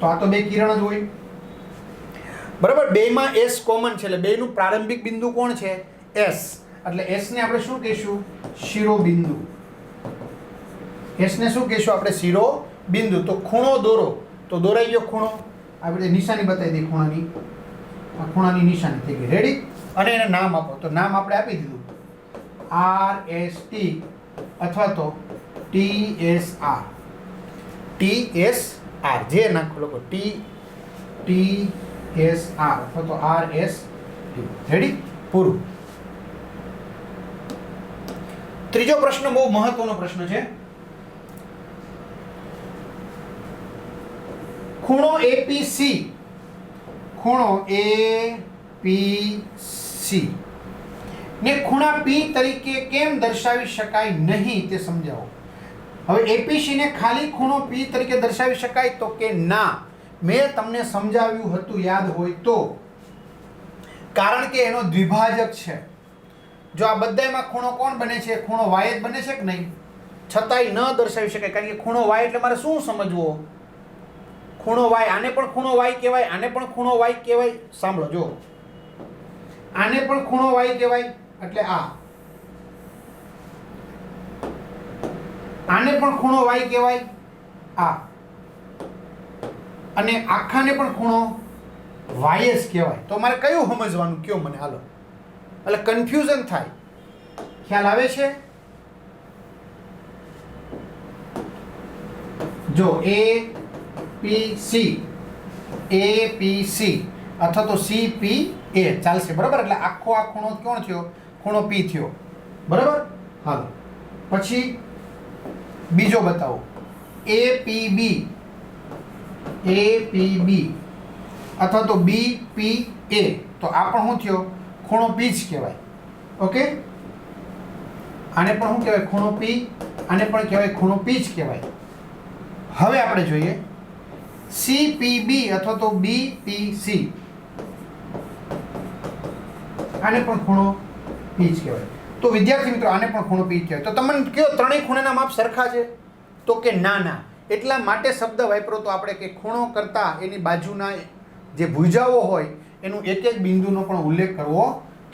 તો આ તો બે કિરણ જ હોય. બરાબર, બેમાં એસ કોમન છે એટલે બેનું પ્રારંભિક બિંદુ કોણ છે? એસ. એટલે એસ ને આપણે શું કહીશું? શિરોબિંદુ. એસ ને શું કહીશું આપણે? શિરો બિંદુ. તો ખૂણો દોરો, તો દોરાઈ ગયો ખૂણો. આપણે નિશાની બતાવી દઈએ ખૂણાની. આ ખૂણાની નિશાની થઈ ગઈ. રેડી? અને એને નામ આપો. તો નામ આપણે આપી દીધું RST અથવા તો TSR. TSR જે નાખો લોકો, TSR અથવા તો RST. રેડી? પૂરું. ત્રીજો પ્રશ્ન બહુ મહત્વનો પ્રશ્ન છે. ખૂણો APC, ખૂણો APC ને ખૂણા P તરીકે કેમ દર્શાવી શકાય નહીં તે સમજાવો. હવે APC ને ખાલી ખૂણો P તરીકે દર્શાવી શકાય તો કે ના. મેં તમને સમજાવ્યું હતું, યાદ હોય તો. કારણ કે એનો દ્વિભાજક છે. જો આ બધામાં ખૂણો કોણ બને છે? ખૂણો y જ બને છે કે નહીં? છતાંય ન દર્શાવી શકાય, કારણ કે ખૂણો y એટલે મારે શું સમજવો? ખૂણો y, આને પણ ખૂણો y કહેવાય, આને પણ ખૂણો y કહેવાય. સાંભળો, જો આને પણ ખૂણો y કહેવાય એટલે આ, આને પણ ખૂણો y કહેવાય આ, અને આખાને પણ ખૂણો y જ કહેવાય. તો મારે કયું સમજવાનું કયો મને? હાલો, એટલે કન્ફ્યુઝન થાય. ખ્યાલ આવે છે? જો APC અથવા તો CPA ચાલશે, બરાબર? એટલે આખો આ ખૂણો કોણ થયો? ખૂણો P થયો, બરાબર? હાલો, પછી બીજો બતાવો, APB અથવા તો BPA. તો આ પણ શું થયો? ખૂણો P જ કહેવાય. ઓકે, આને પણ શું કહેવાય? ખૂણો P. આને પણ કહેવાય ખૂણો P જ કહેવાય. હવે આપણે જોઈએ CPB અથવા તો BPC. આને પણ ખૂણો P જ કહેવાય. તો વિદ્યાર્થી મિત્રો, આને પણ ખૂણો P જ કહેવાય. તો તમને કયો ત્રણેય ખૂણાના માપ સરખા છે? તો કે ના. એટલા માટે શબ્દ વાપરો તો આપણે કે ખૂણો કરતા એની બાજુના જે ભુજાઓ હોય એનું એક એક બિંદુનો પણ ઉલ્લેખ કરવો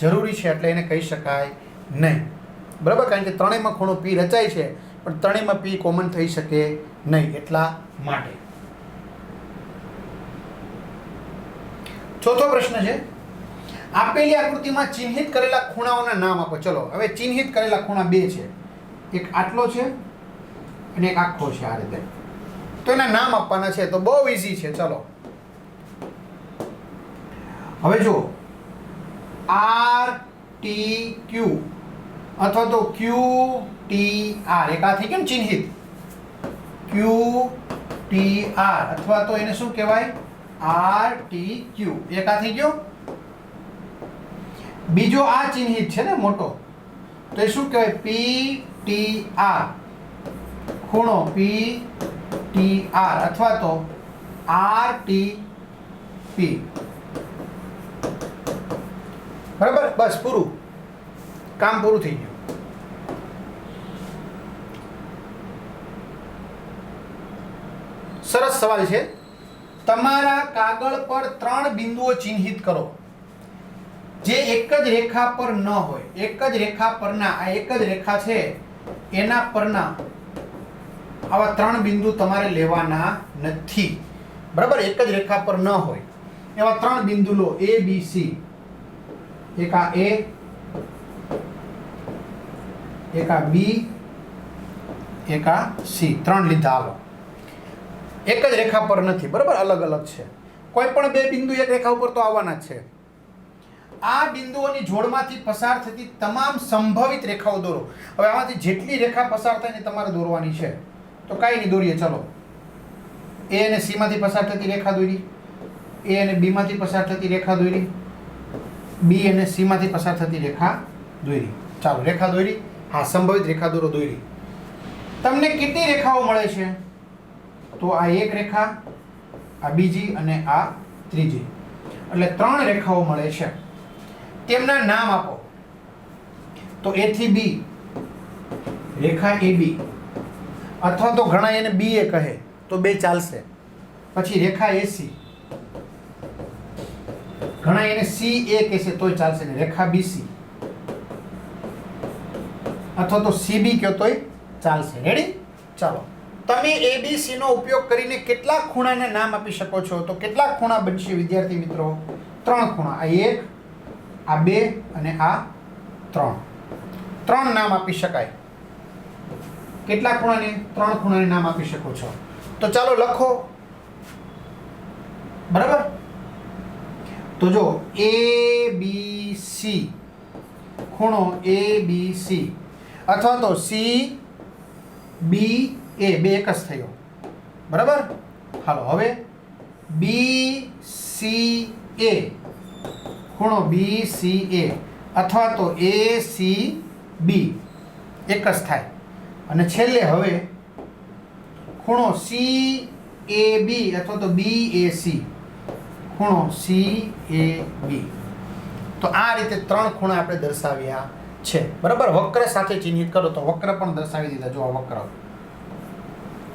જરૂરી છે, એટલે એને કહી શકાય નહીં, બરાબર? કારણ કે ત્રણેયમાં ખૂણો P રચાય છે, પણ ત્રણેયમાં P કોમન થઈ શકે નહીં, એટલા માટે. ચોથો પ્રશ્ન છે, આપેલી આકૃતિમાં ચિહ્નિત કરેલા ખૂણાઓના નામ આપો. ચલો, હવે ચિહ્નિત કરેલા ખૂણા બે છે, એક આટલો છે અને એક આખો છે, આ રીતે. તો એના નામ આપવાના છે. તો બહુ ઈઝી છે. ચલો, હવે જો RTQ અથવા તો QTR, એક આ થઈ કેમ ચિહ્નિત? QTR અથવા તો એને શું કહેવાય? RTQ. એક આ થઈ ગયો. બીજો આ ચિહ્નિત છે ને મોટો, તો એ શું કહેવાય? PTR, ખૂણો PTR અથવા તો RTP. બરાબર? બસ, પૂરું. કામ પૂરું થઈ ગયું. સરસ સવાલ છે. તમારા કાગળ પર 3 બિંદુઓ ચિહ્નિત કરો જે એક જ રેખા પર ન હોય. એક જ રેખા પરના, આ એક જ રેખા છે એના પરના આવા 3 બિંદુ તમારે લેવાના નથી, બરાબર? એક જ રેખા પર ન હોય એવા 3 બિંદુ લો, A B C. એક આ A, એક આ B, એક આ C. 3 લીધા. હાલો, એક જ રેખા પર નથી, બરાબર? અલગ અલગ છે. કોઈ પણ 2 બિંદુ એક રેખા ઉપર તો આવવાના જ છે. આ બિંદુઓની જોડમાંથી પસાર થતી તમામ સંભવિત રેખાઓ દોરો. હવે આમાંથી જેટલી રેખા પસાર થાય ને તમારે દોરવાની છે. તો કાંઈ નહીં, દોરીએ. ચલો, A અને C માંથી પસાર થતી રેખા દોરી, A અને B માંથી પસાર થતી રેખા દોરી, B અને C માંથી પસાર થતી રેખા દોરી. ચાલો, રેખા દોરી. હા, સંભવિત રેખા દોરો, દોરી. તમને કેટલી રેખાઓ મળે છે? તો આ એક રેખા, આ બીજી અને આ ત્રીજી, એટલે 3 રેખાઓ મળે છે. તેમના નામ આપો. તો A થી B, રેખા AB, અથવા તો ઘણા એને BA કહે તો બે ચાલશે. પછી રેખા AC, ઘણા એને CA કહેશે તોય ચાલશે ને. રેખા BC અથવા તો CB કહો તોય ચાલશે. રેડી? ચાલો, તમે ABC નો ઉપયોગ કરીને કેટલા ખૂણાને નામ આપી શકો છો? તો કેટલા ખૂણા બનશે વિદ્યાર્થી મિત્રો? 3 ખૂણા. આ 1, આ 2 અને આ 3. 3 નામ આપી શકાય. કેટલા ખૂણાને? 3 ખૂણાને નામ આપી શકો છો. તો ચાલો લખો. બરાબર? તો જો ABC, ખૂણો ABC અથવા તો CBA, બે એક જ થયો. બરાબર? હાલો હવે BCA, ખૂણો BCA અથવા તો ACB, એક જ થાય. અને છેલ્લે હવે ખૂણો CAB અથવા તો BAC, ખૂણો CAB. તો આ રીતે 3 ખૂણા આપણે દર્શાવ્યા છે. બરાબર? વક્ર સાથે ચિહ્નિત કરો તો વક્ર પણ દર્શાવી દીધા. જો આ વક્ર.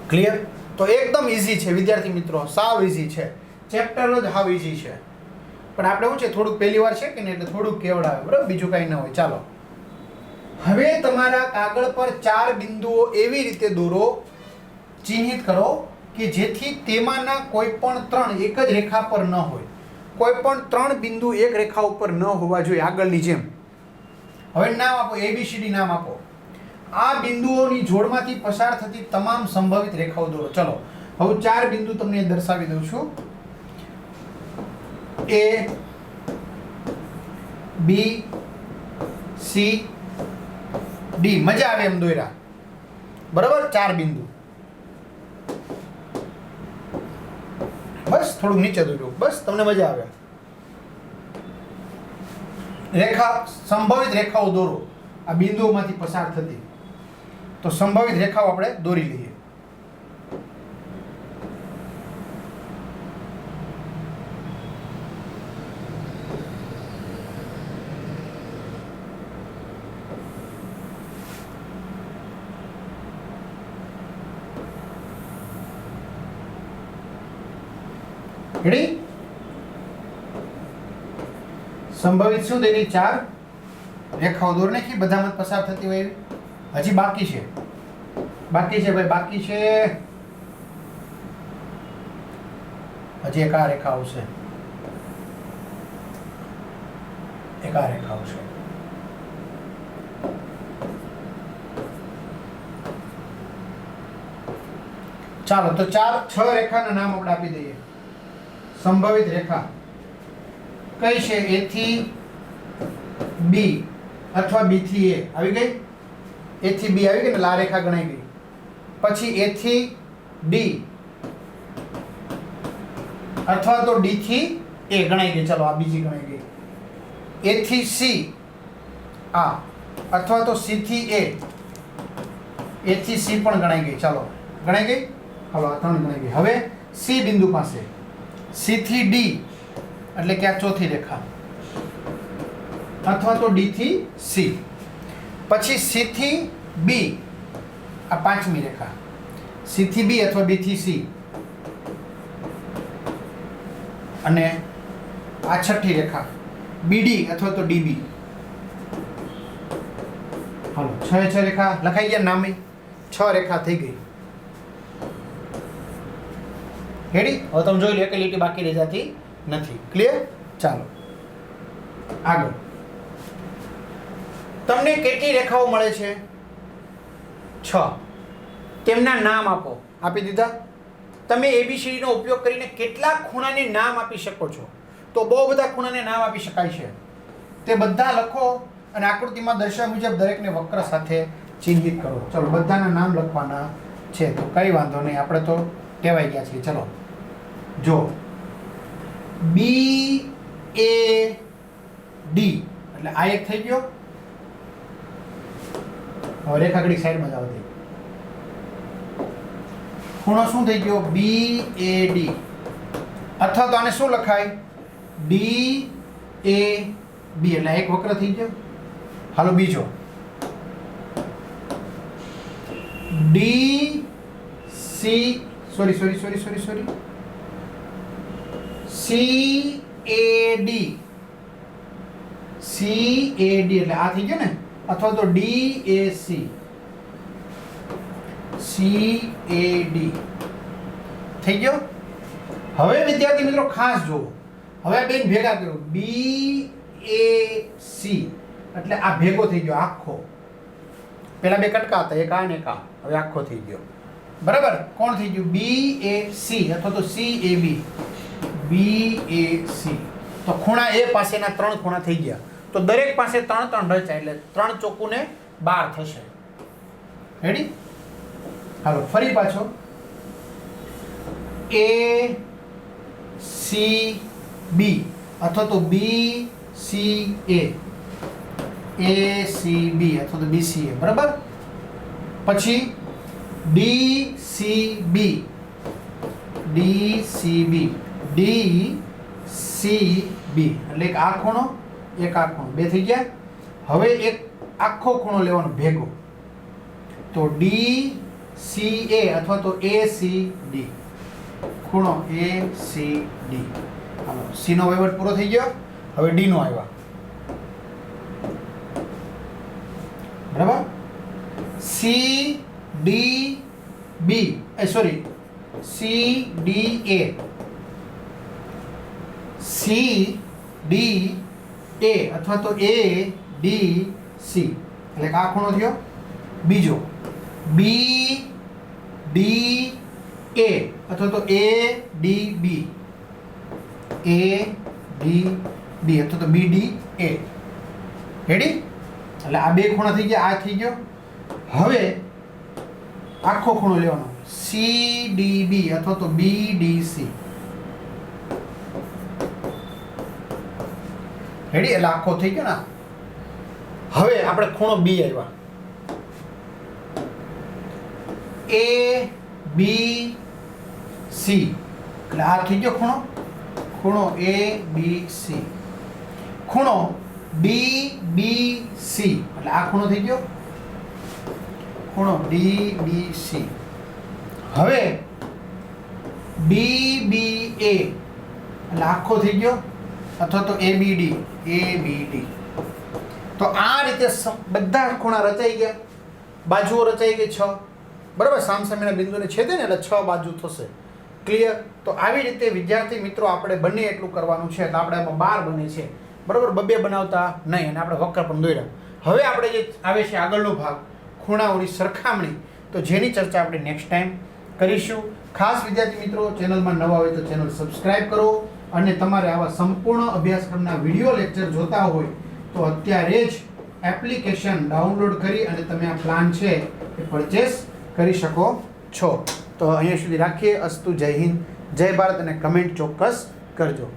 ક્લિયર? તો એકદમ ઈઝી છે વિદ્યાર્થી મિત્રો, સાવ ઈઝી છે. ચેપ્ટર જ હાવ ઈઝી છે. પણ આપણે શું છે, થોડુંક પહેલી વાર છે કે ને એટલે થોડુંક કેવડાવે. બરાબર? બીજું કાંઈ ન હોય. ચાલો, હવે તમારા કાગળ પર 4 બિંદુઓ એવી રીતે દોરો, ચિહ્નિત કરો કે જેથી તેમાંના કોઈ પણ 3 એક જ રેખા પર ન હોય. કોઈ પણ 3 બિંદુ એક રેખા ઉપર ન હોવા જોઈએ, આગળની જેમ. હવે નામ આપો, ABCD નામ આપો. આ બિંદુઓની જોડમાંથી પસાર થતી તમામ સંભવિત રેખાઓ દોરો. ચલો, હવે 4 બિંદુ તમને દર્શાવી દઉં છું. A, B, C, D. મજા આવે એમ દોર્યા. બરાબર? 4 બિંદુ. બસ થોડુંક નીચે દોર્યું, બસ તમને મજા આવે. રેખા, સંભવિત રેખાઓ દોરો આ બિંદુઓમાંથી પસાર થતી. તો સંભવિત રેખાઓ આપણે દોરી લઈએ. રેડી? સંભવિત શું તેની 4 રેખાઓ દોર નાખી, બધામાં પસાર થતી હોય એવી. હજી બાકી છે, બાકી છે ભાઈ, બાકી છે. હજી એક આ રેખા આવશે, એક આ રેખા આવશે. ચાલો, તો 6 રેખાના નામ આપણે આપી દઈએ. સંભવિત રેખા કઈ છે? A થી B અથવા B થી A. આવી ગઈ? A થી B આવી ગઈ ને, આ રેખા ગણાઈ ગઈ. પછી A થી D અથવા તો D થી A ગણાઈ ગઈ. ચલો, આ બીજી ગણાઈ ગઈ. A થી C આ અથવા તો C થી A. A થી C પણ ગણાઈ ગઈ. ચાલો, ગણાઈ ગઈ. હાલો, આ 3 ગણાઈ ગઈ. હવે C બિંદુ પાસે C થી D એટલે કે આ ચોથી રેખા અથવા તો D થી C. પછી C થી B, આ 5મી રેખા. C થી B અથવા B થી C. અને આ 6ઠ્ઠી રેખા BD અથવા તો DB. હાલો, 6 રેખા લખાઈ ગયા નામે. 6 રેખા થઈ ગઈ. રેડી? હવે તમે જોઈ લો, એક લીટી બાકી રહી જતી નથી. ક્લિયર? ચાલો આગળ. તમને કેટલી રેખાઓ મળે છે? 6. તેમના નામ આપો. આપી દીધા. તમે ABCD નો ઉપયોગ કરીને કેટલા ખૂણાને નામ આપી શકો છો? તો બહુ બધા ખૂણાને નામ આપી શકાય છે. તે બધા લખો અને આકૃતિમાં દર્શાવ્યા મુજબ દરેકને વક્ર સાથે ચિહ્નિત કરો. ચલો, બધાના નામ લખવાના છે. તો કઈ વાંધો નહીં, આપણે તો ટેવાઈ ગયા છીએ. ચલો, જો BAD એટલે આ એક થઈ ગયો. હવે રેખા ઘડી સાઈડમાં જ આવતી. ખૂણો શું થઈ ગયો? BAD. અથવા તો આને શું લખાય? DAB એટલે એક વક્ર થઈ ગયો. હાલો, બીજો DC, સોરી CAD. એટલે આ થઈ ગયો ને. અથવા તો DAC. CAD થઈ ગયો. હવે વિદ્યાર્થી મિત્રો ખાસ જુઓ, હવે આ બેન ભેગા કરો BAC એટલે આ ભેગો થઈ ગયો આખો. પેલા બે કટકા હતા, એક આ ને એક આ, હવે આખો થઈ ગયો. બરાબર, કોણ થઈ ગયું? BAC અથવા તો CAB. BAC તો ખૂણા A પાસેના 3 ખૂણા થઈ ગયા. તો દરેક પાસે 3 3 રચાય એટલે 3 ચોકુ ને 12 થશે. રેડી? હાલો ફરી પાછો ACB અથવા તો BCA, ACB અથવા તો BCA. બરાબર, પછી DCB, DCB, DCB એટલે એક આ ખૂણો એક આ ખૂણો, બે થઈ ગયા. હવે એક આખો ખૂણો લેવાનો ભેગો, તો DCA અથવા તો ACD, ખૂણો ACD. હાલો C નો વહીવટ પૂરો થઈ ગયો. હવે D નો આવ્યા. બરાબર, CDB સોરી CDA, CDA અથવા તો ADC એટલે આ ખૂણો થયો. બીજો BDA અથવા તો ADB, ADB અથવા તો BDA. રેડી? એટલે આ બે ખૂણા થઈ ગયા, આ થઈ ગયો. હવે આખો ખૂણો લેવાનો CDB અથવા તો BDC. રેડી? એટલે આખો થઈ ગયો ને. હવે આપણે ખૂણો B આવ્યા, ABC એટલે આ થઈ ગયો ખૂણો, ખૂણો ABC. ખૂણો DBC એટલે આ ખૂણો થઈ ગયો, ખૂણો DBC. હવે DBA એટલે આખો થઈ ગયો અથવા તો ABD, ABD. તો આ રીતે બધા ખૂણા રચાઈ ગયા, બાજુઓ રચાઈ ગઈ 6. બરાબર, સામસામેના બિંદુને છેદે ને એટલે 6 બાજુ થશે. ક્લિયર? તો આવી રીતે વિદ્યાર્થી મિત્રો આપણે બંને એટલું કરવાનું છે. તો આપણે એમાં 12 બને છે. બરાબર, બબે બનાવતા નહીં અને આપણે વક્ર પણ દોર્યા. હવે આપણે જે આવે છે આગળનો ભાગ ખૂણાઓની સરખામણી, તો જેની ચર્ચા આપણે નેક્સ્ટ ટાઈમ કરીશું. ખાસ વિદ્યાર્થી મિત્રો ચેનલમાં નવા હોય તો ચેનલ સબસ્ક્રાઇબ કરો અને તમારે આવા સંપૂર્ણ અભ્યાસક્રમના વિડીયો લેક્ચર જોતા હોય તો અત્યારે જ એપ્લિકેશન ડાઉનલોડ કરી અને તમે આ પ્લાન છે એ પરચેસ કરી શકો છો. તો અહીંયા સુધી રાખીએ. અસ્તુ, જય હિન્દ, જય ભારત અને કમેન્ટ ચોક્કસ કરજો.